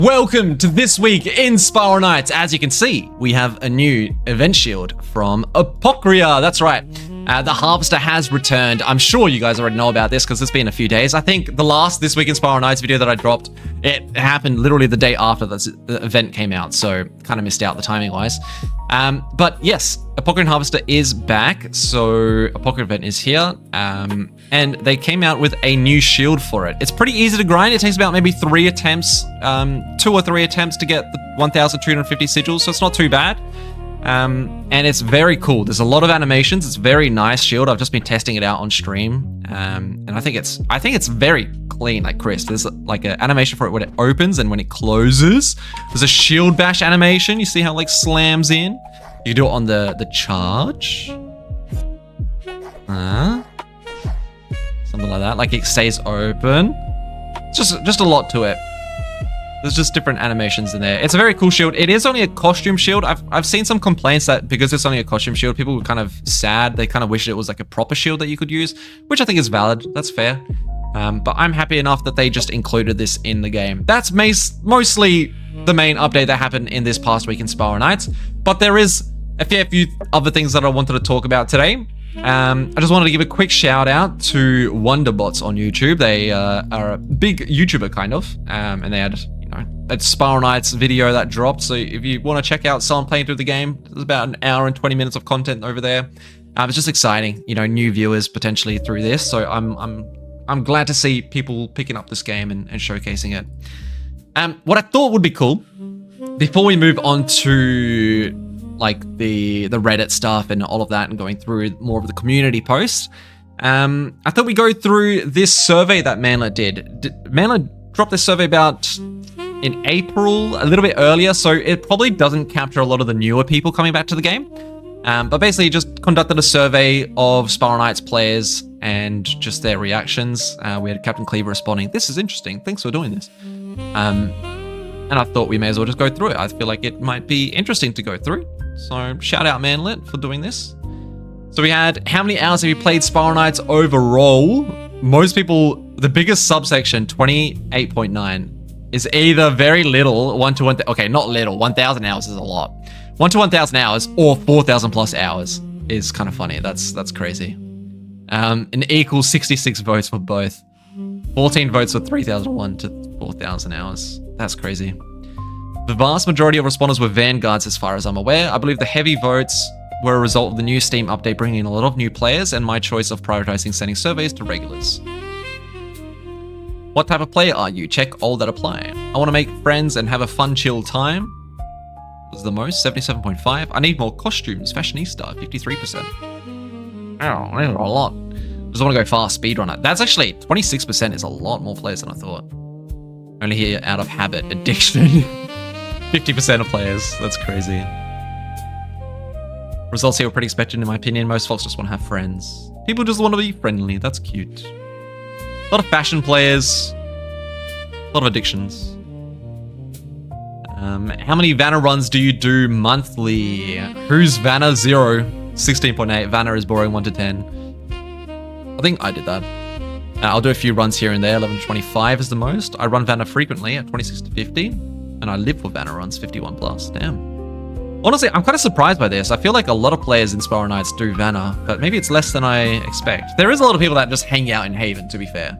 Welcome to this week in Spiral Knights. As you can see, we have a new event shield from Apocrea. That's right. The Harvester has returned. I'm sure you guys already know about this because it's been a few days. I think the last This Week in Spiral Knights video that I dropped, it happened literally the day after the event came out, so kind of missed out the timing wise. But yes, Apocrea Harvester is back, so Apocrea event is here, and they came out with a new shield for it. It's pretty easy to grind. It takes about maybe 3 attempts, 2 or 3 attempts to get the 1,250 sigils, so it's not too bad. And it's very cool. There's a lot of animations. It's very nice shield. I've just been testing it out on stream, and I think it's very clean, like crisp. There's like an animation for it when it opens and when it closes. There's a shield bash animation. You see how it like slams in. You do it on the charge. Something like that. Like it stays open. Just a lot to it. There's just different animations in there. It's a very cool shield. It is only a costume shield. I've seen some complaints that because it's only a costume shield, people were kind of sad. They kind of wish it was like a proper shield that you could use, which I think is valid. That's fair. But I'm happy enough that they just included this in the game. That's mostly the main update that happened in this past week in Spiral Knights. But there is a fair few other things that I wanted to talk about today. I just wanted to give a quick shout out to Wonderbots on YouTube. They are a big YouTuber kind of, and they had a Spiral Knights video that dropped. So if you want to check out someone playing through the game, there's about an hour and 20 minutes of content over there. It's just exciting, new viewers potentially through this. So I'm glad to see people picking up this game and showcasing it. What I thought would be cool before we move on to like the Reddit stuff and all of that and going through more of the community posts, I thought we'd go through this survey that Manlet did. Manlet dropped this survey about in April, a little bit earlier, so it probably doesn't capture a lot of the newer people coming back to the game. But basically just conducted a survey of Spiral Knights players and just their reactions. We had Captain Cleaver responding, "This is interesting, thanks for doing this." And I thought we may as well just go through it. I feel like it might be interesting to go through. So shout out Manlet for doing this. So we had, how many hours have you played Spiral Knights overall? Most people, the biggest subsection, 28.9. is either very little, 1 to 1, okay, not little, 1,000 hours is a lot. 1 to 1,000 hours or 4,000 plus hours is kind of funny. That's crazy. An equal 66 votes for both. 14 votes for 3,001 to 4,000 hours. That's crazy. The vast majority of respondents were Vanguards as far as I'm aware. I believe the heavy votes were a result of the new Steam update bringing in a lot of new players and my choice of prioritizing sending surveys to regulars. What type of player are you? Check all that apply. I want to make friends and have a fun, chill time. Was the most, 77.5. I need more costumes, fashionista, 53%. Oh, that's a lot. Just want to go fast, speedrunner. That's actually, 26% is a lot more players than I thought. Only here out of habit, addiction. 50% of players, that's crazy. Results here were pretty expected in my opinion. Most folks just want to have friends. People just want to be friendly, that's cute. A lot of fashion players, a lot of addictions. How many Vanna runs do you do monthly? Who's Vanna? 0, 16.8. Vanna is boring, 1 to 10. I think I did that. I'll do a few runs here and there. 11 to 25 is the most. I run Vanna frequently at 26 to 50. And I live for Vanna runs, 51 plus. Damn. Honestly, I'm kind of surprised by this. I feel like a lot of players in Spiral Knights do Vanna, but maybe it's less than I expect. There is a lot of people that just hang out in Haven, to be fair.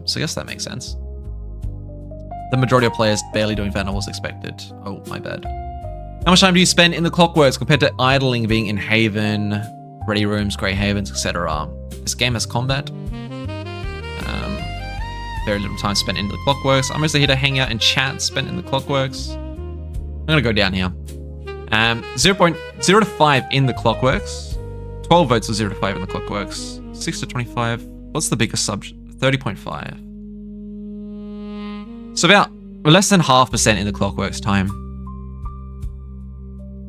So I guess that makes sense. The majority of players barely doing Vanna was expected. Oh, my bad. How much time do you spend in the Clockworks compared to idling, being in Haven, Ready Rooms, Grey Havens, etc.? This game has combat. Very little time spent in the Clockworks. I'm mostly here to hang out and chat, spent in the Clockworks. I'm gonna go down here. 0.0 to 5 in the Clockworks. 12 votes for 0 to 5 in the Clockworks. 6 to 25. What's the biggest sub? 30.5. So about less than 0.5% in the Clockworks time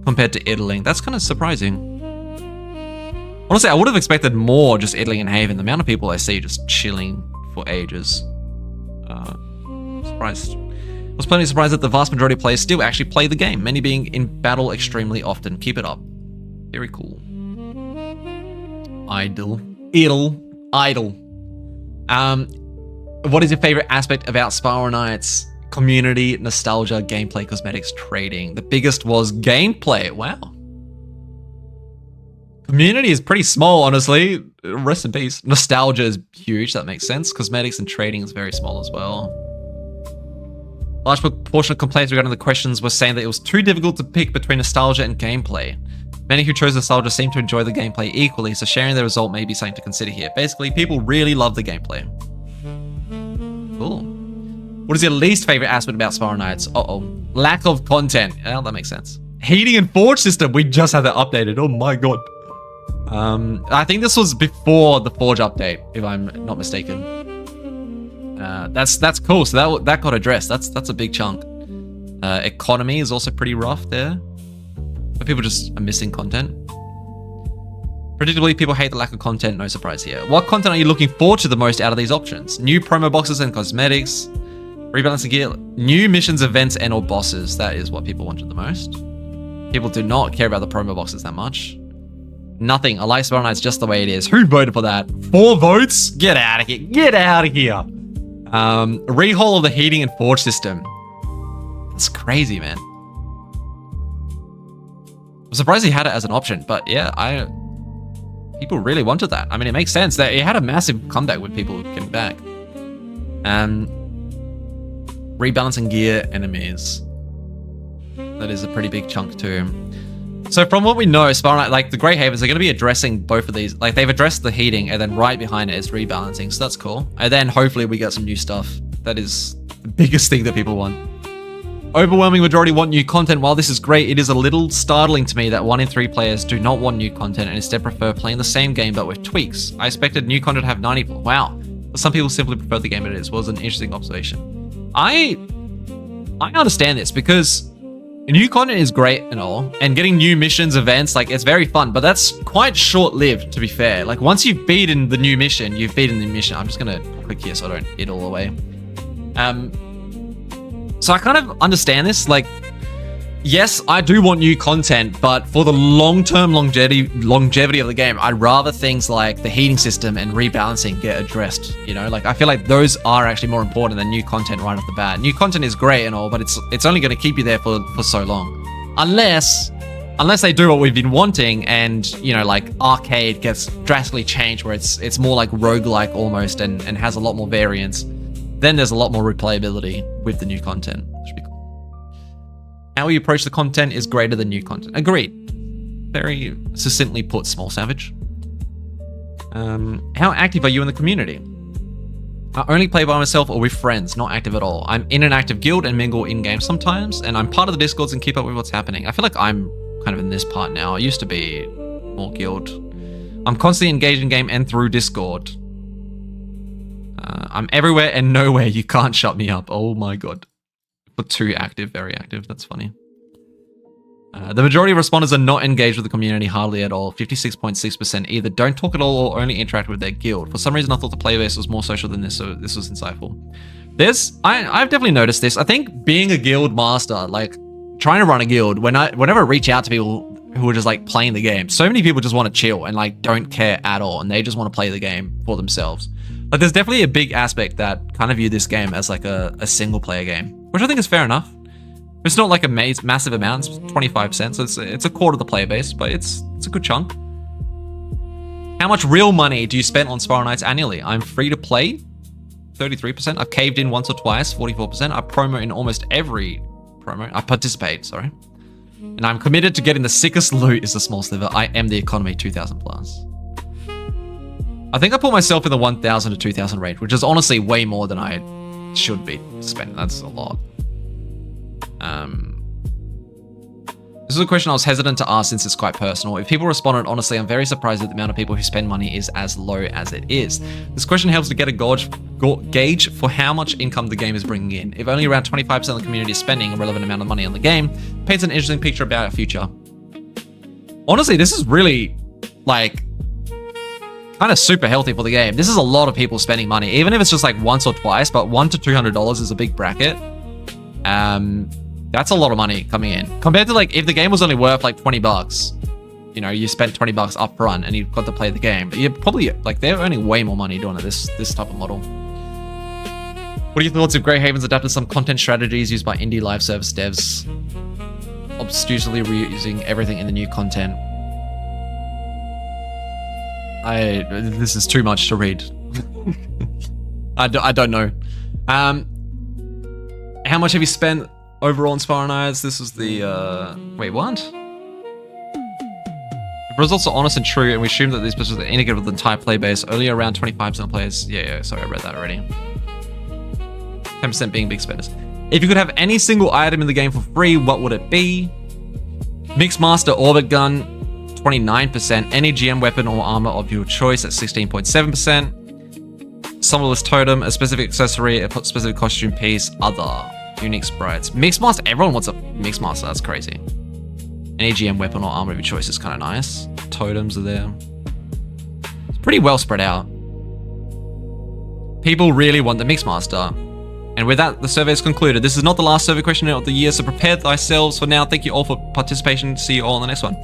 compared to idling. That's kind of surprising. Honestly, I would have expected more just idling in Haven. The amount of people I see just chilling for ages. Surprised. I was plenty surprised that the vast majority of players still actually play the game, many being in battle extremely often. Keep it up. Very cool. Idle. What is your favorite aspect about Spiral Knights? community, nostalgia, gameplay, cosmetics, trading. The biggest was gameplay. Wow. Community is pretty small, honestly. Rest in peace. Nostalgia is huge. That makes sense. Cosmetics and trading is very small as well. Large proportion of complaints regarding the questions were saying that it was too difficult to pick between nostalgia and gameplay. Many who chose nostalgia seem to enjoy the gameplay equally, so sharing the result may be something to consider here. Basically, people really love the gameplay. Cool. What is your least favorite aspect about Spiral Knights? Uh-oh. Lack of content. Oh, that makes sense. Heating and forge system. We just had that updated. Oh my god. I think this was before the forge update, if I'm not mistaken. That's cool. So that got addressed. That's a big chunk. Economy is also pretty rough there. But people just are missing content. Predictably, people hate the lack of content. No surprise here. What content are you looking forward to the most out of these options? New promo boxes and cosmetics, rebalancing gear, new missions, events, and or bosses. That is what people wanted the most. People do not care about the promo boxes that much. Nothing. I like Spiral Knights just the way it is. Who voted for that? 4 votes? Get out of here. Get out of here. Rehaul of the heating and forge system. That's crazy, man. I'm surprised he had it as an option, but yeah, people really wanted that. I mean, it makes sense that it had a massive comeback with people getting back. Rebalancing gear enemies. That is a pretty big chunk too. So from what we know, Spiral Knight, like the Grey Havens, are going to be addressing both of these. Like they've addressed the heating, and then right behind it is rebalancing. So that's cool. And then hopefully we get some new stuff. That is the biggest thing that people want. Overwhelming majority want new content. While this is great, it is a little startling to me that 1 in 3 players do not want new content and instead prefer playing the same game but with tweaks. I expected new content to have 90. Wow. But some people simply prefer the game it is. Was an interesting observation. I understand this because new content is great and all, and getting new missions, events, like it's very fun, but that's quite short-lived to be fair. Like once you've beaten the new mission, you've beaten the mission. I'm just gonna click here so I don't hit all the way. So I kind of understand this. Like, yes, I do want new content, but for the long-term longevity of the game, I'd rather things like the heating system and rebalancing get addressed. You know, like I feel like those are actually more important than new content right off the bat. New content is great and all, but it's only going to keep you there for so long, unless they do what we've been wanting, and you know, like arcade gets drastically changed where it's more like roguelike almost and has a lot more variance. Then there's a lot more replayability with the new content. That should be cool. How we approach the content is greater than new content. Agreed. Very succinctly put, Small Savage. How active are you in the community? I only play by myself or with friends, not active at all. I'm in an active guild and mingle in-game sometimes, and I'm part of the Discords and keep up with what's happening. I feel like I'm kind of in this part now. I used to be more guild. I'm constantly engaged in game and through Discord. I'm everywhere and nowhere. You can't shut me up. Oh my god. But too active, very active. That's funny. The majority of responders are not engaged with the community hardly at all. 56.6% either don't talk at all or only interact with their guild. For some reason, I thought the player base was more social than this, so this was insightful. I've definitely noticed this. I think being a guild master, like trying to run a guild, whenever I reach out to people who are just like playing the game, so many people just want to chill and like don't care at all, and they just want to play the game for themselves. Like there's definitely a big aspect that kind of view this game as like a single player game, which I think is fair enough. It's not like a massive amount, it's 25%, so it's a quarter of the player base, but it's a good chunk. How much real money do you spend on Spiral Knights annually? I'm free to play, 33%. I've caved in once or twice, 44%. I promo in almost every promo. I participate, sorry. And I'm committed to getting the sickest loot is the small sliver. I am the economy 2,000 plus. I think I put myself in the 1,000 to 2,000 range, which is honestly way more than I should be spending. That's a lot. This is a question I was hesitant to ask since it's quite personal. If people responded honestly, I'm very surprised at the amount of people who spend money is as low as it is. This question helps to get a gauge for how much income the game is bringing in. If only around 25% of the community is spending a relevant amount of money on the game, it paints an interesting picture about our future. Honestly, this is really, like, kind of super healthy for the game. This is a lot of people spending money, even if it's just like once or twice, but $100 to $200 is a big bracket. That's a lot of money coming in compared to like if the game was only worth like $20, you know, you spent $20 up front and you got to play the game, but you're probably like, they're earning way more money doing it this type of model. What are your thoughts if Greyhaven's adapted some content strategies used by indie live service devs, obtusely reusing everything in the new content? This is too much to read. I don't know. How much have you spent overall in Spiral Knights? This is the, wait, what? If results are honest and true, and we assume that these businesses are indicative of the entire play base, only around 25% of players. Yeah, sorry, I read that already. 10% being big spenders. If you could have any single item in the game for free, what would it be? Mixmaster Orbit Gun, 29%. Any GM weapon or armor of your choice at 16.7%. Summonerless Totem, a specific accessory, a specific costume piece, other. Unique sprites. Mixmaster, everyone wants a Mixmaster, that's crazy. Any GM weapon or armor of your choice is kind of nice. Totems are there. It's pretty well spread out. People really want the Mixmaster. And with that, the survey is concluded. This is not the last survey question of the year, so prepare thyselves for now. Thank you all for participation. See you all on the next one.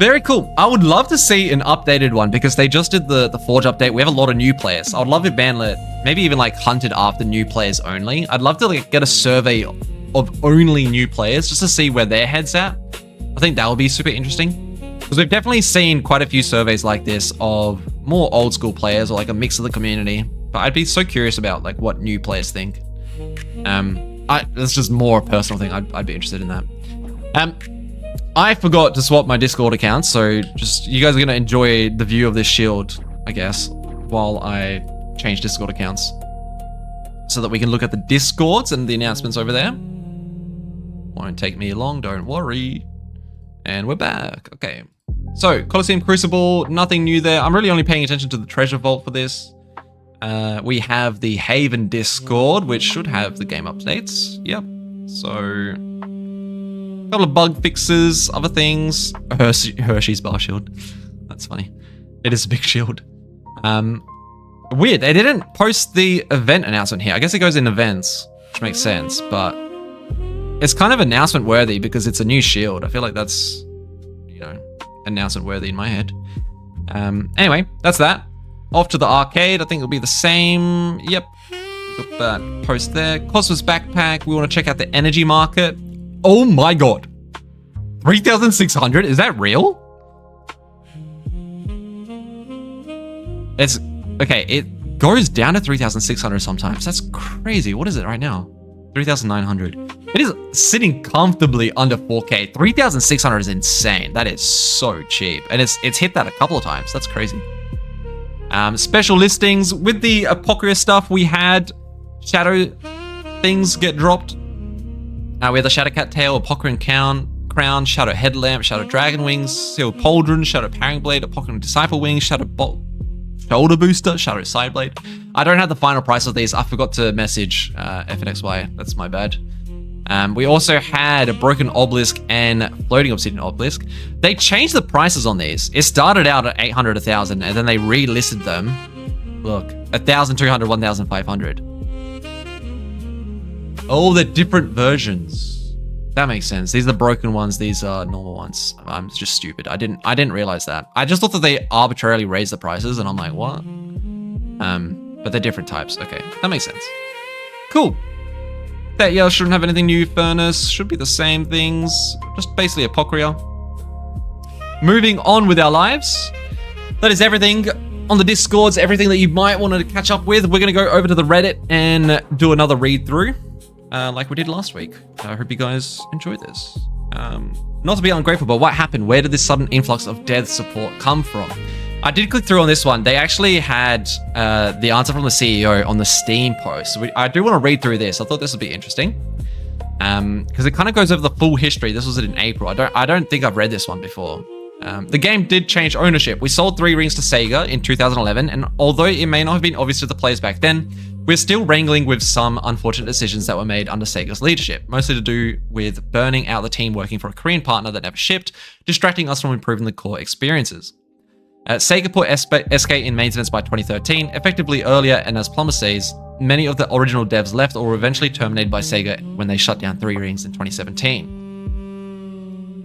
Very cool. I would love to see an updated one because they just did the Forge update. We have a lot of new players. I would love if Manlet maybe even like hunted after new players only. I'd love to like get a survey of only new players just to see where their head's at. I think that would be super interesting because we've definitely seen quite a few surveys like this of more old school players or like a mix of the community. But I'd be so curious about like what new players think. That's just more a personal thing. I'd be interested in that. I forgot to swap my Discord account, so just you guys are gonna enjoy the view of this shield, I guess, while I change Discord accounts, so that we can look at the Discords and the announcements over there. Won't take me long, don't worry. And we're back. Okay. So Colosseum Crucible, nothing new there. I'm really only paying attention to the treasure vault for this. We have the Haven Discord, which should have the game updates. Yep. So, a couple of bug fixes, other things. Hershey's bar shield. That's funny. It is a big shield. Weird. They didn't post the event announcement here. I guess it goes in events, which makes sense, but it's kind of announcement worthy because it's a new shield. I feel like that's, you know, announcement worthy in my head. Anyway, that's that. Off to the arcade, I think it'll be the same. Yep, got that post there. Cosmos Backpack, we want to check out the energy market. Oh my god. 3,600, is that real? It's, okay, it goes down to 3,600 sometimes. That's crazy. What is it right now? 3,900. It is sitting comfortably under 4K. 3,600 is insane. That is so cheap. And it's hit that a couple of times. That's crazy. Special listings with the Apocrea stuff. We had shadow things get dropped. We had the Shadow Cat Tail, Apocrean Crown, Shadow Headlamp, Shadow Dragon Wings, Sealed Pauldron, Shadow Parring Blade, Apocrean Disciple Wings, Shadow Shoulder Booster, Shadow Sideblade. I don't have the final price of these. I forgot to message FNXY. That's my bad. We also had a Broken Obelisk and Floating Obsidian Obelisk. They changed the prices on these. It started out at 800, 1,000, and then they relisted them. Look, 1,200, 1,500. Oh, they're different versions. That makes sense. These are the broken ones. These are normal ones. I'm just stupid. I didn't realize that. I just thought that they arbitrarily raised the prices, and I'm like, what? But they're different types. Okay, that makes sense. Cool. That yellow shouldn't have anything new. Furnace should be the same things. Just basically Apocrea. Moving on with our lives. That is everything on the Discords, everything that you might want to catch up with. We're going to go over to the Reddit and do another read through like we did last week. I hope you guys enjoyed this. Not to be ungrateful, but what happened? Where did this sudden influx of dev support come from? I did click through on this one. They actually had the answer from the CEO on the Steam post. So I do want to read through this. I thought this would be interesting because it kind of goes over the full history. This was in April. I don't think I've read this one before. The game did change ownership. We sold 3 rings to Sega in 2011, and although it may not have been obvious to the players back then, we're still wrangling with some unfortunate decisions that were made under Sega's leadership, mostly to do with burning out the team working for a Korean partner that never shipped, distracting us from improving the core experiences. Sega put SK in maintenance by 2013, effectively earlier, and as Plumber says, many of the original devs left or were eventually terminated by Sega when they shut down 3 rings in 2017.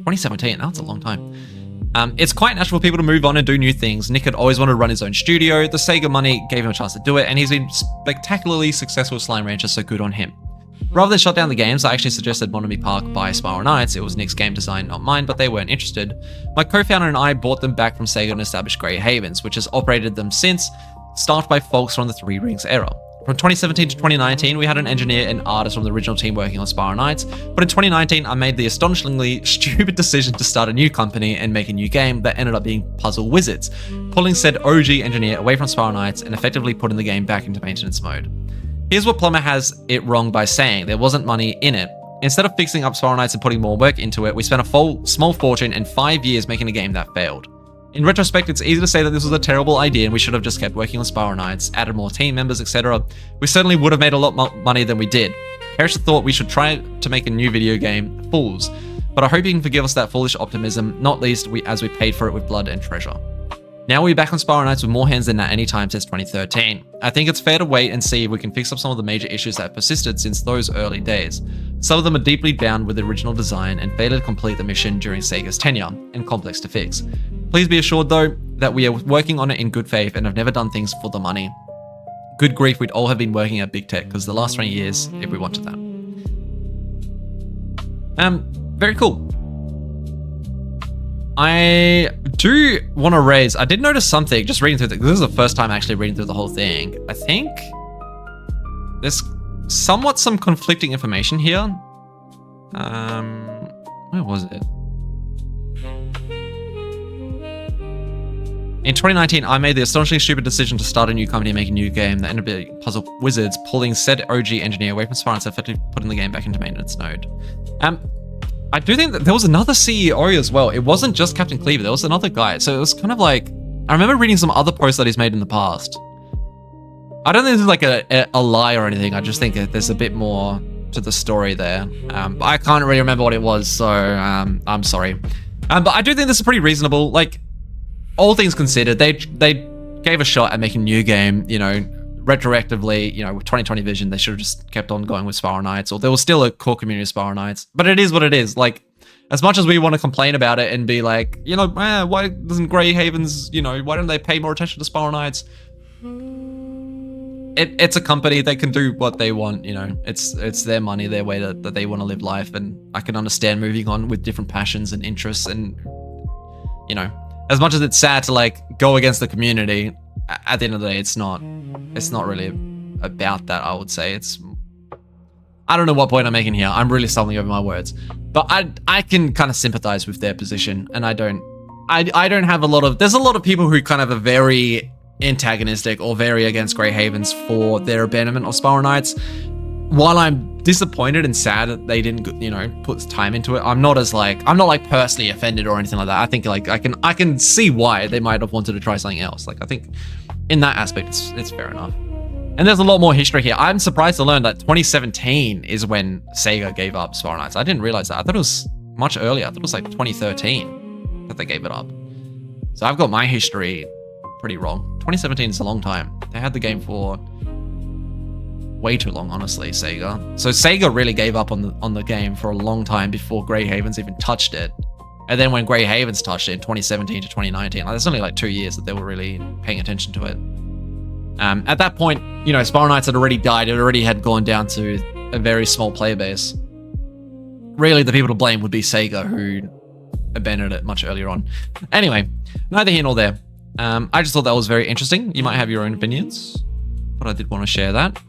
2017, that's a long time. It's quite natural for people to move on and do new things. Nick had always wanted to run his own studio. The Sega money gave him a chance to do it, and he's been spectacularly successful with Slime Rancher, so good on him. Rather than shut down the games, I actually suggested Bonamy Park buy Spiral Knights. It was Nick's game design, not mine, but they weren't interested. My co-founder and I bought them back from Sega and established Grey Havens, which has operated them since, staffed by folks from the Three Rings era. From 2017 to 2019, we had an engineer and artist from the original team working on Spiral Knights, but in 2019, I made the astonishingly stupid decision to start a new company and make a new game that ended up being Puzzle Wizards, pulling said OG engineer away from Spiral Knights and effectively putting the game back into maintenance mode. Here's what Plumber has it wrong by saying there wasn't money in it. Instead of fixing up Spiral Knights and putting more work into it, we spent a small fortune and 5 years making a game that failed. In retrospect, it's easy to say that this was a terrible idea and we should have just kept working on Spiral Knights, added more team members, etc. We certainly would have made a lot more money than we did. Parrish thought we should try to make a new video game, Fools, but I hope you can forgive us that foolish optimism, not least as we paid for it with blood and treasure. Now we're back on Spiral Knights with more hands than at any time since 2013. I think it's fair to wait and see if we can fix up some of the major issues that have persisted since those early days. Some of them are deeply bound with the original design and failed to complete the mission during Sega's tenure, and complex to fix. Please be assured though, that we are working on it in good faith and have never done things for the money. Good grief, we'd all have been working at Big Tech because the last 20 years, if we wanted that. Very cool. I do want to raise, I did notice something, just reading through this is the first time actually reading through the whole thing. I think there's somewhat some conflicting information here. Where was it? In 2019, I made the astonishingly stupid decision to start a new company and make a new game that ended up being Puzzle Wizards, pulling said OG engineer away from Spiral Knights and effectively putting the game back into maintenance mode. I do think that there was another CEO as well. It wasn't just Captain Cleaver, there was another guy. So it was kind of like, I remember reading some other posts that he's made in the past. I don't think this is like a lie or anything. I just think that there's a bit more to the story there. But I can't really remember what it was, so I'm sorry. But I do think this is pretty reasonable. Like, all things considered, they gave a shot at making a new game, you know, retroactively, you know, with 2020 vision, they should have just kept on going with Spiral Knights, or there was still a core community of Spiral Knights. But it is what it is. Like, as much as we want to complain about it and be like, you know, why doesn't Grey Havens, you know, why don't they pay more attention to Spiral Knights? It's a company, they can do what they want, you know, it's their money, their way that they want to live life, and I can understand moving on with different passions and interests, and, you know, as much as it's sad to like go against the community, at the end of the day, it's not really about that, I would say. I don't know what point I'm making here. I'm really stumbling over my words, but I can kind of sympathize with their position, and I don't have a lot of, there's a lot of people who kind of are very antagonistic or very against Grey Havens for their abandonment of Spiral Knights. While I'm disappointed and sad that they didn't, you know, put time into it, I'm not like personally offended or anything like that. I think like I can see why they might have wanted to try something else. Like, I think in that aspect, it's fair enough. And there's a lot more history here. I'm surprised to learn that 2017 is when Sega gave up Spiral Knights. I didn't realize that. I thought it was much earlier. I thought it was like 2013 that they gave it up. So I've got my history pretty wrong. 2017 is a long time. They had the game for way too long, honestly, Sega. So Sega really gave up on the game for a long time before Grey Havens even touched it. And then when Grey Havens touched it in 2017 to 2019, like, there's only like 2 years that they were really paying attention to it. At that point, you know, Spiral Knights had already died. It already had gone down to a very small player base. Really, the people to blame would be Sega, who abandoned it much earlier on. Anyway, neither here nor there. I just thought that was very interesting. You might have your own opinions, but I did want to share that.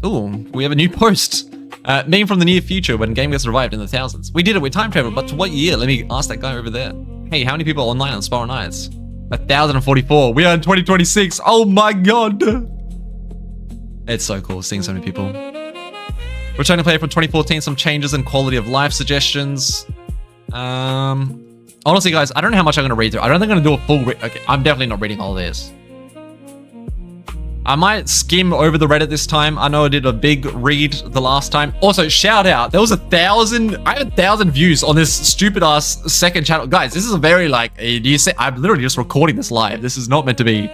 Ooh, we have a new post. Meme from the near future when game gets revived in the thousands. We did it with time travel, but to what year? Let me ask that guy over there. Hey, how many people are online on Spiral Knights? 1,044. We are in 2026. Oh my god. It's so cool seeing so many people. Returning to play from 2014, some changes in quality of life suggestions. Honestly, guys, I don't know how much I'm going to read through. I don't think I'm going to do a full read. Okay, I'm definitely not reading all this. I might skim over the Reddit this time. I know I did a big read the last time. Also, shout out. There was 1,000. I have 1,000 views on this stupid ass second channel. Guys, this is a very like, you say, I'm literally just recording this live. This is not meant to be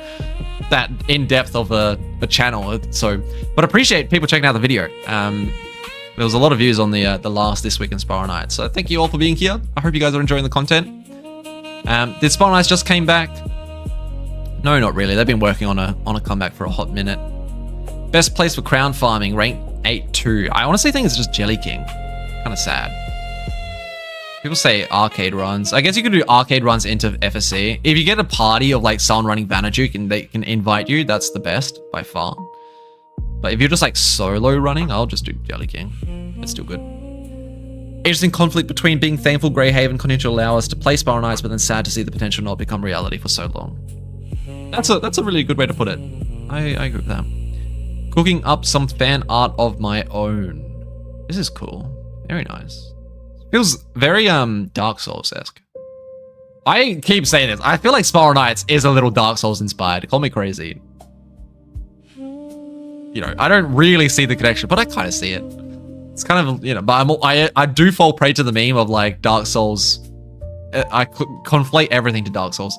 that in depth of a channel. So, but appreciate people checking out the video. There was a lot of views on the last This Week in Spiral Knights. So thank you all for being here. I hope you guys are enjoying the content. Did Spawn Ice just came back? No, not really. They've been working on a comeback for a hot minute. Best place for crown farming, rank 8-2. I honestly think it's just Jelly King. Kind of sad. People say arcade runs. I guess you could do arcade runs into FSC. If you get a party of like someone running Vanajuke and they can invite you, that's the best by far. But if you're just like solo running, I'll just do Jelly King. It's still good. Interesting conflict between being thankful Greyhaven continued to allow us to play Spiral Knights, but then sad to see the potential not become reality for so long. That's a really good way to put it. I agree with that. Cooking up some fan art of my own. This is cool. Very nice. Feels very Dark Souls-esque. I keep saying this. I feel like Spiral Knights is a little Dark Souls inspired. Call me crazy. You know, I don't really see the connection, but I kind of see it. It's kind of, you know, but I do fall prey to the meme of like Dark Souls. I conflate everything to Dark Souls.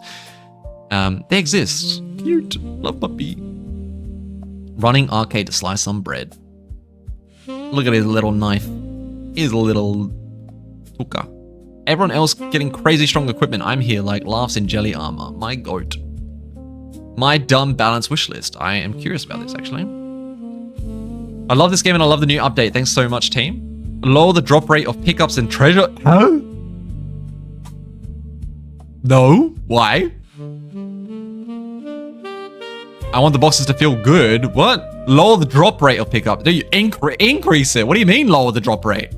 They exist. Cute. Love puppy. Running arcade to slice some bread. Look at his little knife. His little tuka. Everyone else getting crazy strong equipment. I'm here like laughs in jelly armor. My goat. My dumb balance wish list. I am curious about this actually. I love this game and I love the new update. Thanks so much, team. Lower the drop rate of pickups and treasure. Huh? No? Why? I want the boxes to feel good. What? Lower the drop rate of pickup. Do you increase it? What do you mean lower the drop rate?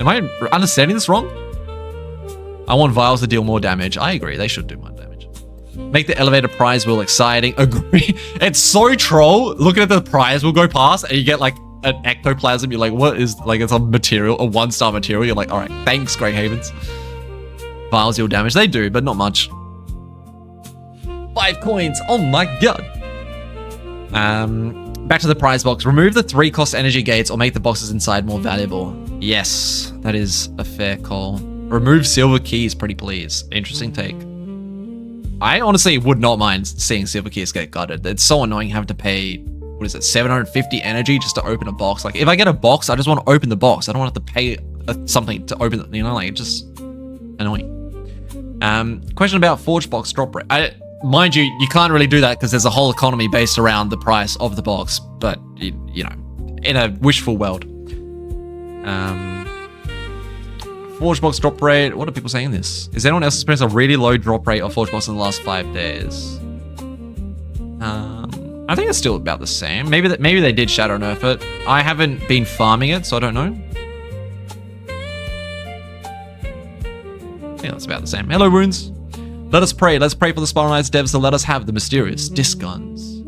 Am I understanding this wrong? I want vials to deal more damage. I agree. They should do more damage. Make the elevator prize wheel exciting. Agree. It's so troll. Looking at the prize wheel go past and you get like an ectoplasm. You're like, what is, like, it's a material, a 1-star material. You're like, all right, thanks, Greyhavens. Vials deal damage. They do, but not much. 5 coins. Oh my god. Back to the prize box. Remove the 3 cost energy gates or make the boxes inside more valuable. Yes, that is a fair call. Remove silver keys, pretty please. Interesting take. I honestly would not mind seeing silver keys get gutted. It's so annoying having to pay, what is it, 750 energy just to open a box. Like, if I get a box, I just want to open the box. I don't want to have to pay something to open it, you know, like, it's just annoying. Question about Forge box drop rate. Mind you, you can't really do that because there's a whole economy based around the price of the box, but, you know, in a wishful world. Forge box drop rate. What are people saying this? Is anyone else experienced a really low drop rate of Forge box in the last 5 days? I think it's still about the same. Maybe they did shadow nerf it. I haven't been farming it, so I don't know. I think that's about the same. Hello, Wounds. Let us pray. Let's pray for the Spiral Knights devs to let us have the mysterious disc guns.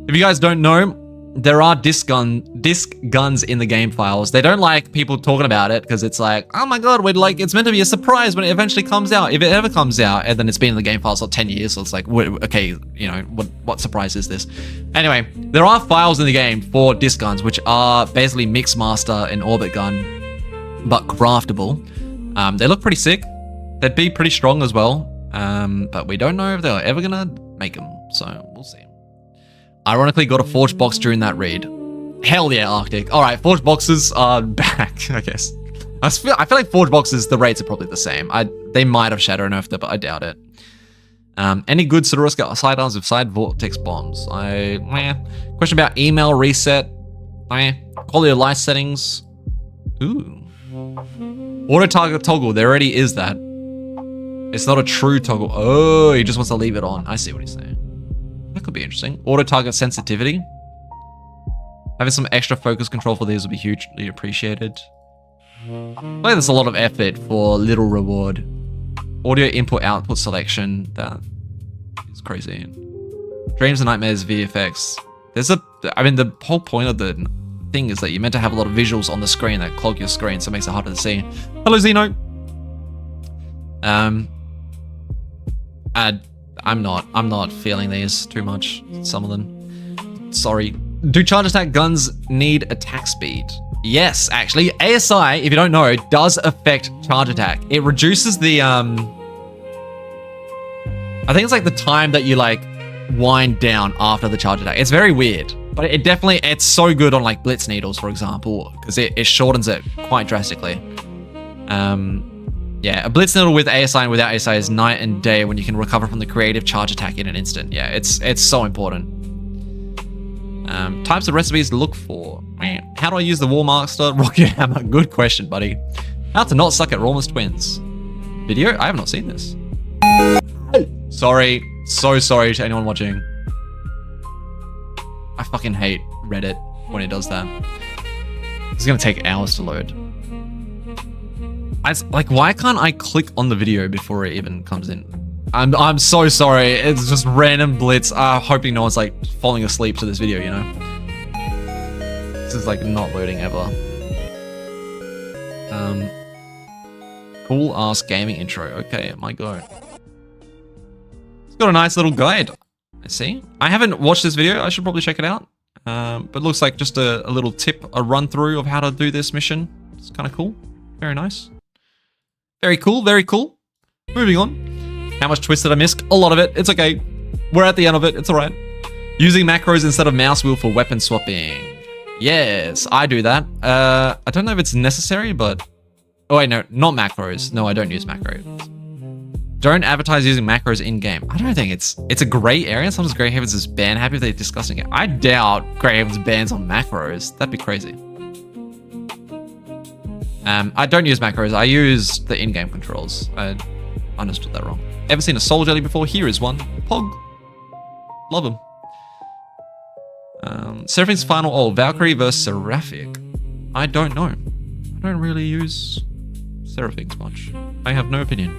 If you guys don't know, there are disc guns in the game files. They don't like people talking about it because it's like, oh my god, it's meant to be a surprise when it eventually comes out. If it ever comes out, and then it's been in the game files for 10 years, so it's like, okay, you know, what surprise is this? Anyway, there are files in the game for disc guns, which are basically Mixmaster and Orbit Gun, but craftable. They look pretty sick. They'd be pretty strong as well, but we don't know if they're ever gonna make them, so we'll see. Ironically, got a Forge box during that raid. Hell yeah, Arctic. All right, Forge boxes are back, I guess. I feel like Forge boxes, the rates are probably the same. They might have shadow nerfed it, but I doubt it. Any good Sodoruska sidearms with side vortex bombs? Question about email reset. Quality of life settings. Ooh. Auto target toggle. There already is that. It's not a true toggle. Oh, he just wants to leave it on. I see what he's saying. That could be interesting. Auto target sensitivity. Having some extra focus control for these would be hugely appreciated. I feel like there's a lot of effort for little reward. Audio input output selection. That is crazy. Dreams and nightmares VFX. The whole point of the thing is that you're meant to have a lot of visuals on the screen that clog your screen, so it makes it harder to see. Hello, Zeno. I'm not feeling these too much, some of them. Sorry. Do charge attack guns need attack speed? Yes, actually. ASI, if you don't know, does affect charge attack. It reduces the, I think it's like the time that you like wind down after the charge attack. It's very weird, but it's so good on like blitz needles, for example, because it shortens it quite drastically. Yeah, a Blitz Needle with ASI and without ASI is night and day when you can recover from the creative charge attack in an instant. Yeah, it's so important. Types of recipes to look for. How do I use the War Master Rocket Hammer? Good question, buddy. How to not suck at Raumus Twins. Video? I have not seen this. Sorry. So sorry to anyone watching. I fucking hate Reddit when it does that. It's gonna take hours to load. Like, why can't I click on the video before it even comes in? I'm so sorry. It's just random blitz. Hoping no one's like falling asleep to this video, you know? This is like not loading ever. Cool ass gaming intro. Okay, my go. It's got a nice little guide. I see. I haven't watched this video. I should probably check it out. But it looks like just a little tip, a run through of how to do this mission. It's kind of cool. Very nice. Very cool. Very cool. Moving on. How much twist did I miss? A lot of it. It's okay. We're at the end of it. It's all right. Using macros instead of mouse wheel for weapon swapping. Yes, I do that. I don't know if it's necessary, but... Oh, wait, no. Not macros. No, I don't use macros. Don't advertise using macros in-game. I don't think it's a gray area. Sometimes Grey Havens is ban happy if they're discussing it. I doubt Grey Havens bans on macros. That'd be crazy. I don't use macros. I use the in-game controls. I understood that wrong. Ever seen a Soul Jelly before? Here is one. Pog. Love him. Seraphim's final all. Valkyrie versus Seraphic. I don't know. I don't really use Seraphins much. I have no opinion.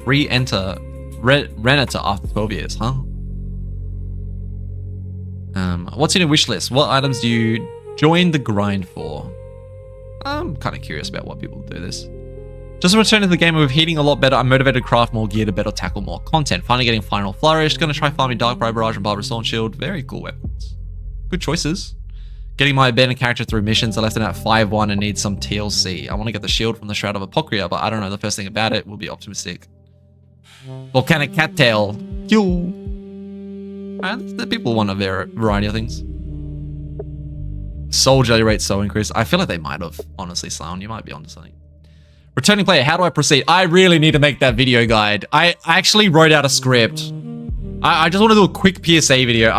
Re-enter Renata after 12 years, huh? What's in your wish list? What items do you join the grind for? I'm kind of curious about what people do this. Just returning to the game with heating a lot better. I'm motivated to craft more gear to better tackle more content. Finally getting Final Flourish. Gonna try farming Dark Briar Barrage and Barbarous Thorn Shield. Very cool weapons. Good choices. Getting my abandoned character through missions. I left it at 5-1 and need some TLC. I want to get the shield from the Shroud of Apocrea, but I don't know the first thing about it. Will be optimistic. Volcanic Cattail. Yo. The people want a variety of things. Soul Jelly rate so increased. I feel like they might have, honestly, Sloan. You might be onto something. Returning player, how do I proceed? I really need to make that video guide. I actually wrote out a script. I just want to do a quick PSA video.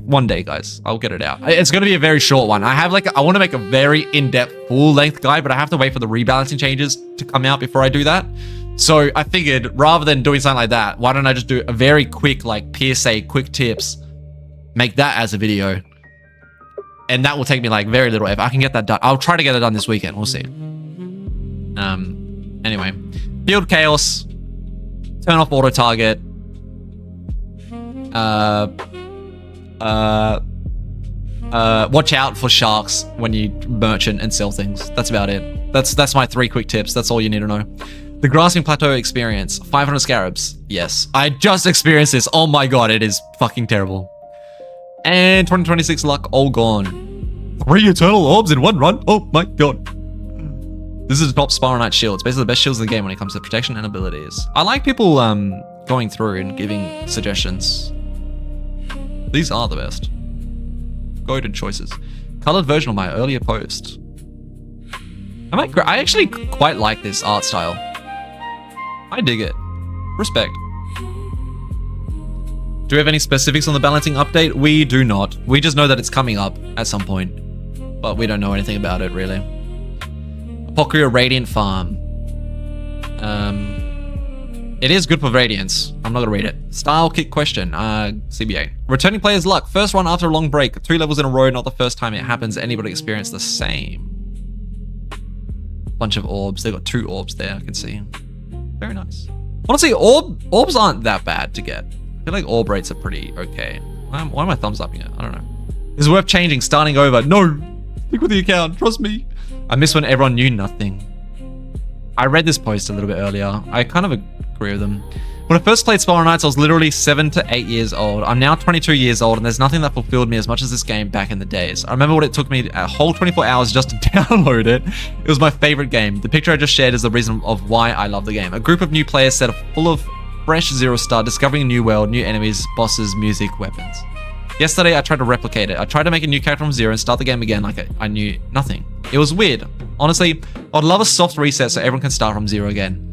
One day, guys, I'll get it out. It's going to be a very short one. I want to make a very in-depth, full-length guide, but I have to wait for the rebalancing changes to come out before I do that. So I figured, rather than doing something like that, why don't I just do a very quick, like, PSA, quick tips, make that as a video, and that will take me, like, very little effort. I can get that done. I'll try to get it done this weekend. We'll see. Anyway. Field Chaos. Turn off auto target. Watch out for sharks when you merchant and sell things. That's about it. That's my 3 quick tips. That's all you need to know. The Grasping Plateau experience. 500 scarabs. Yes. I just experienced this. Oh my god, it is fucking terrible. And 2026 luck all gone. 3 eternal orbs in 1 run. Oh my god. This is the top Spiral Knight shield. It's basically the best shields in the game when it comes to protection and abilities. I like people going through and giving suggestions. These are the best. Goated choices. Colored version of my earlier post. I actually quite like this art style. I dig it. Respect. Do we have any specifics on the balancing update? We do not. We just know that it's coming up at some point. But we don't know anything about it, really. Apocrea Radiant Farm. It is good for Radiance. I'm not gonna read it. Style kick question. CBA. Returning player's luck. First one after a long break. 3 levels in a row. Not the first time it happens. Anybody experience the same? Bunch of orbs. They've got 2 orbs there. I can see. Very nice. Honestly, orbs aren't that bad to get. I feel like orb rates are pretty okay. Why am I thumbs upping it? I don't know. It's worth changing. Starting over. No. Stick with the account. Trust me. I miss when everyone knew nothing. I read this post a little bit earlier. I kind of agree with them. When I first played Spiral Knights, I was literally 7 to 8 years old. I'm now 22 years old, and there's nothing that fulfilled me as much as this game back in the days. I remember what it took me a whole 24 hours just to download it. It was my favorite game. The picture I just shared is the reason of why I love the game. A group of new players set up full of fresh Zero Star, discovering a new world, new enemies, bosses, music, weapons. Yesterday, I tried to replicate it. I tried to make a new character from zero and start the game again like I knew nothing. It was weird. Honestly, I'd love a soft reset so everyone can start from zero again.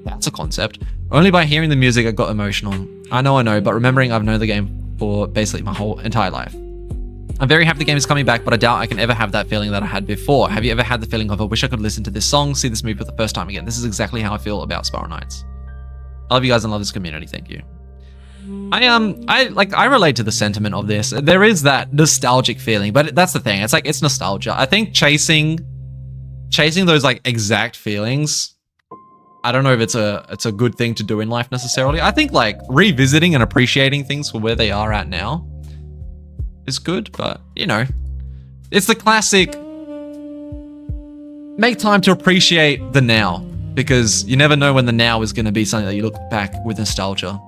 That's a concept. Only by hearing the music I got emotional. I know, but remembering I've known the game for basically my whole entire life. I'm very happy the game is coming back, but I doubt I can ever have that feeling that I had before. Have you ever had the feeling of, I wish I could listen to this song, see this movie for the first time again? This is exactly how I feel about Spiral Knights. I love you guys and love this community. Thank you. I relate to the sentiment of this. There is that nostalgic feeling, but that's the thing. It's like, it's nostalgia. I think chasing those like exact feelings, I don't know if it's a good thing to do in life necessarily. I think like revisiting and appreciating things for where they are at now is good, but you know, it's the classic make time to appreciate the now, because you never know when the now is going to be something that you look back with nostalgia.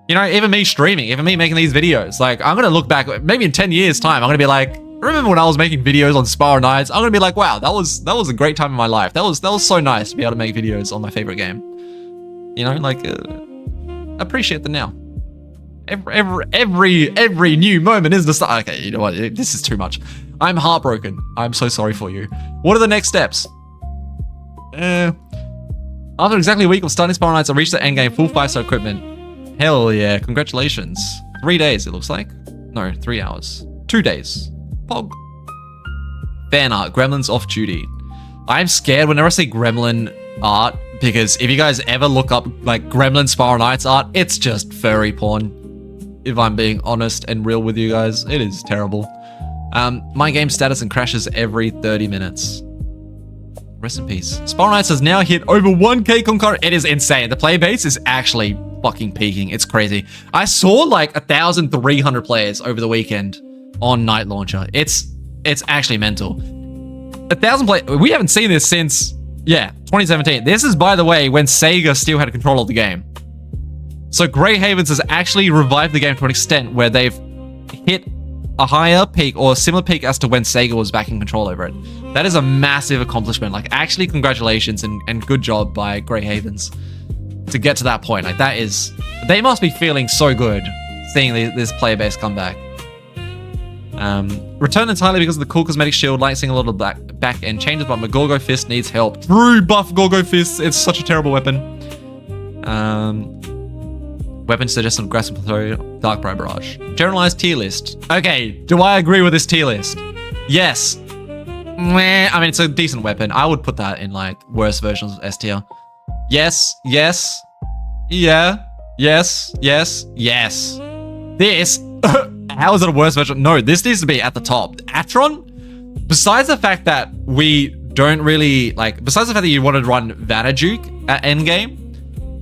You know, even me streaming, even me making these videos, like I'm going to look back maybe in 10 years time, I'm going to be like, remember when I was making videos on Spiral Knights? I'm going to be like, wow, that was a great time in my life. That was so nice to be able to make videos on my favorite game. You know, like appreciate the now. Every new moment is the start. Okay, you know what? This is too much. I'm heartbroken. I'm so sorry for you. What are the next steps? After exactly a week of starting Spiral Knights, I reached the end game, full 5-star equipment. Hell yeah, congratulations. 3 days, it looks like. No, 3 hours. 2 days. Pog. Fan art, Gremlins off duty. I'm scared whenever I see Gremlin art, because if you guys ever look up like Gremlin Spiral Knights art, it's just furry porn. If I'm being honest and real with you guys, it is terrible. My game status and crashes every 30 minutes. Rest in peace. Spiral Knights has now hit over 1k concurrent. It is insane. The player base is actually fucking peaking. It's crazy. I saw like 1,300 players over the weekend on Night Launcher. It's actually mental. 1,000 players. We haven't seen this since, 2017. This is, by the way, when Sega still had control of the game. So Grey Havens has actually revived the game to an extent where they've hit a higher peak or a similar peak as to when Sega was back in control over it. That is a massive accomplishment. Like, actually, congratulations and good job by Grey Havens to get to that point. Like, that is... They must be feeling so good seeing this player base come back. Returned entirely because of the cool cosmetic shield, like seeing a little back end changes, but my Gorgo Fist needs help. True buff Gorgo Fist. It's such a terrible weapon. Weapon suggestion of Grasp Plateau, Darkbriar Barrage. Generalized tier list. Okay, do I agree with this tier list? Yes. Meh. I mean, it's a decent weapon. I would put that in like worse versions of S tier. Yes, yes, yeah, yes, yes, yes. This, how is it a worse version? No, this needs to be at the top. Atron, besides the fact that we don't really, like, besides the fact that you want to run Vanajuke at endgame,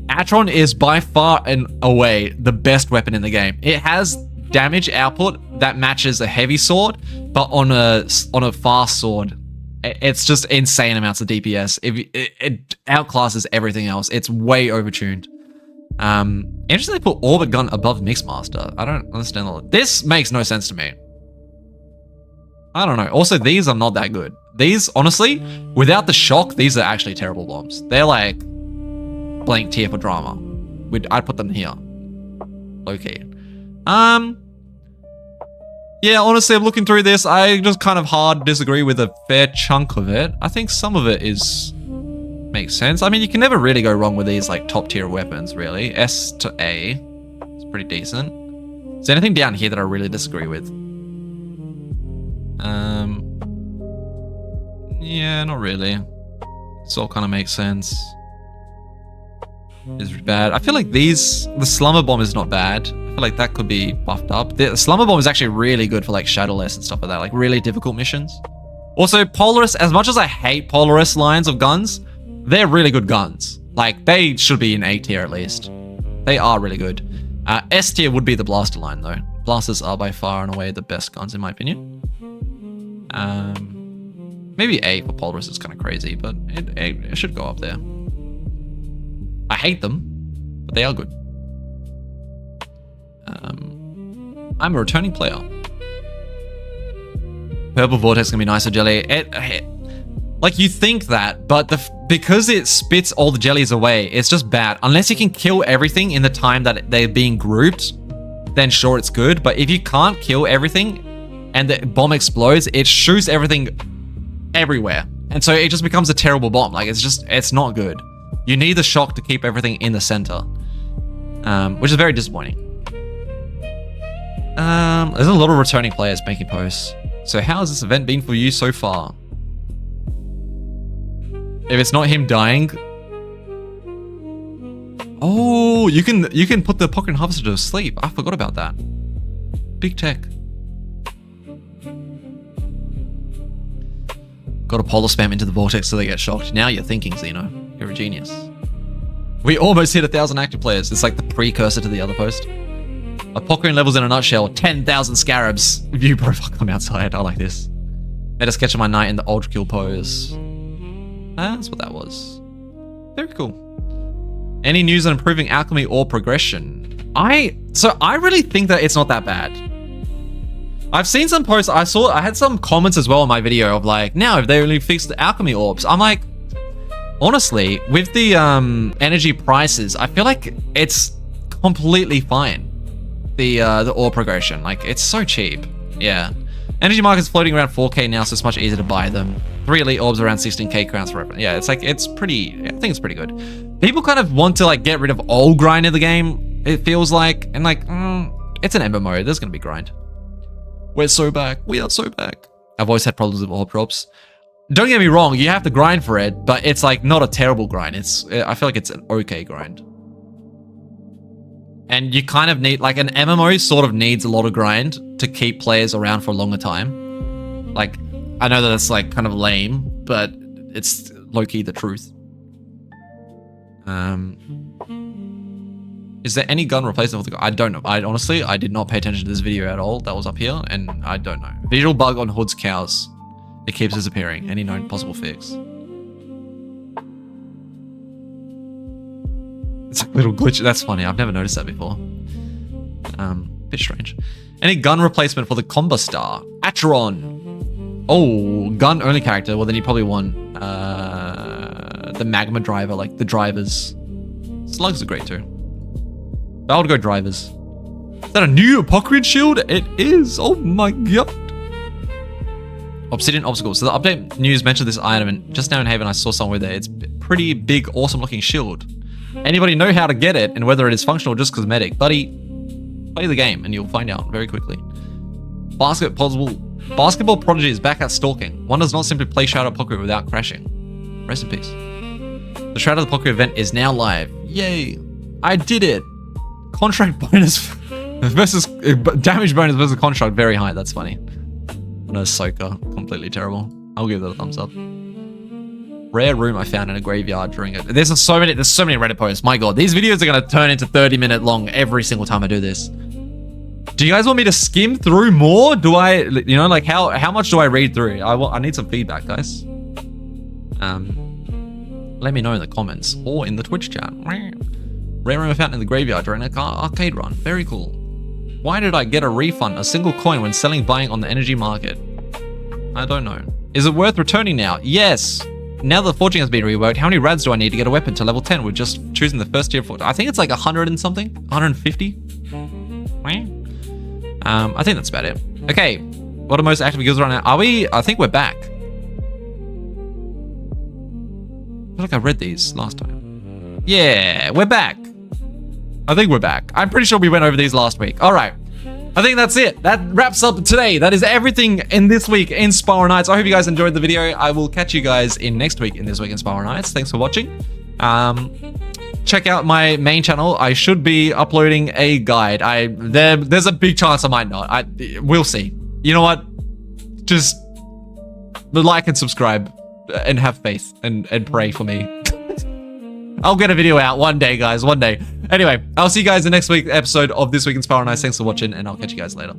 Atron is by far and away the best weapon in the game. It has damage output that matches a heavy sword, but on a fast sword, it's just insane amounts of DPS. It outclasses everything else. It's way overtuned. Interesting they put Orbit Gun above Mixmaster. I don't understand all that. This makes no sense to me. I don't know. Also, these are not that good. These, honestly, without the shock, these are actually terrible bombs. They're like blank tier for drama. I'd put them here. Okay. Yeah, honestly, I'm looking through this. I just kind of hard disagree with a fair chunk of it. I think some of it makes sense. I mean, you can never really go wrong with these like top tier weapons, really. S to A. It's pretty decent. Is there anything down here that I really disagree with? Yeah, not really. This all kind of makes sense. Is bad. I feel like the Slumber Bomb is not bad. I feel like that could be buffed up. The Slumber Bomb is actually really good for like Shadowless and stuff like that, like really difficult missions. Also, Polaris, as much as I hate Polaris lines of guns, they're really good guns. Like, they should be in A tier at least. They are really good. S tier would be the Blaster line though. Blasters are by far and away the best guns in my opinion. Maybe A for Polaris is kind of crazy, but it should go up there. I hate them, but they are good. I'm a returning player. Purple Vortex is gonna be nicer jelly. Like, you think that, but because it spits all the jellies away, it's just bad. Unless you can kill everything in the time that they're being grouped, then sure, it's good. But if you can't kill everything and the bomb explodes, it shoots everything everywhere. And so it just becomes a terrible bomb. Like, it's not good. You need the shock to keep everything in the center, which is very disappointing. There's a lot of returning players making posts. So how has this event been for you so far? If it's not him dying... Oh, you can put the Apocrea Harvester to sleep. I forgot about that. Big tech. Got to polar spam into the vortex so they get shocked. Now you're thinking, Xeno. You're a genius. We almost hit 1,000 active players. It's like the precursor to the other post. Apocrea levels in a nutshell. 10,000 scarabs. View profile come outside. I like this. Made a sketch of my knight in the ultra kill pose. That's what that was. Very cool. Any news on improving alchemy or progression? I really think that it's not that bad. I've seen some posts. I had some comments as well in my video of like, now if they only fixed the alchemy orbs. I'm like, honestly, with the energy prices, I feel like it's completely fine. The ore progression, like it's so cheap. Yeah. Energy markets floating around 4K now, so it's much easier to buy them. 3 elite orbs around 16K crowns forever. Yeah, it's like, it's pretty, I think it's pretty good. People kind of want to like get rid of all grind in the game, it feels like. And like, it's an MMO, there's gonna be grind. We're so back, we are so back. I've always had problems with orb drops. Don't get me wrong, you have to grind for it, but it's like not a terrible grind. I feel like it's an okay grind. And you kind of need, like an MMO sort of needs a lot of grind to keep players around for a longer time. Like, I know that that's like kind of lame, but it's low-key the truth. Is there any gun replacement with the gun? I don't know. Honestly, I did not pay attention to this video at all that was up here, and I don't know. Visual bug on Hood's cows. It keeps disappearing. Any known possible fix? It's a little glitch. That's funny. I've never noticed that before. Bit strange. Any gun replacement for the Combo Star? Atron. Oh, gun only character. Well, then you probably want the Magma driver, like the drivers. Slugs are great too. But I would go drivers. Is that a new Apocrea shield? It is. Oh my god. Obsidian obstacle. So the update news mentioned this item, and just now in Haven I saw somewhere there. It's pretty big, awesome looking shield. Anybody know how to get it and whether it is functional or just cosmetic? Buddy, play the game and you'll find out very quickly. Basketball Prodigy is back at stalking. One does not simply play Shadow Apocrea without crashing. Rest in peace. The Shadow Apocrea event is now live. Yay. I did it. Contract bonus versus damage bonus versus contract very high. That's funny. No, Soaker. Completely terrible. I'll give that a thumbs up. Rare room I found in a graveyard during it. There's so many Reddit posts. My god, these videos are gonna turn into 30-minute long every single time I do this. Do you guys want me to skim through more? Do I, you know, like how much do I read through? I need some feedback, guys. Let me know in the comments or in the Twitch chat. Rare room I found in the graveyard during an arcade run. Very cool. Why did I get a refund, a single coin when buying on the energy market? I don't know. Is it worth returning now? Yes. Now that the fortune has been reworked, how many rads do I need to get a weapon to level 10 with just choosing the first tier fortune? I think it's like 100 and something, 150. I think that's about it. Okay, what are most active guilds right now? Are we? I think we're back. I feel like I read these last time. Yeah, we're back. I think we're back. I'm pretty sure we went over these last week. All right. I think that's it. That wraps up today. That is everything in this week in Spiral Knights. I hope you guys enjoyed the video. I will catch you guys in next week in This Week in Spiral Knights. Thanks for watching. Check out my main channel. I should be uploading a guide. There's a big chance I might not. We'll see. You know what? Just like and subscribe and have faith and pray for me. I'll get a video out one day, guys. One day. Anyway, I'll see you guys in next week's episode of This Week in Spiral Knights. Thanks for watching, and I'll catch you guys later.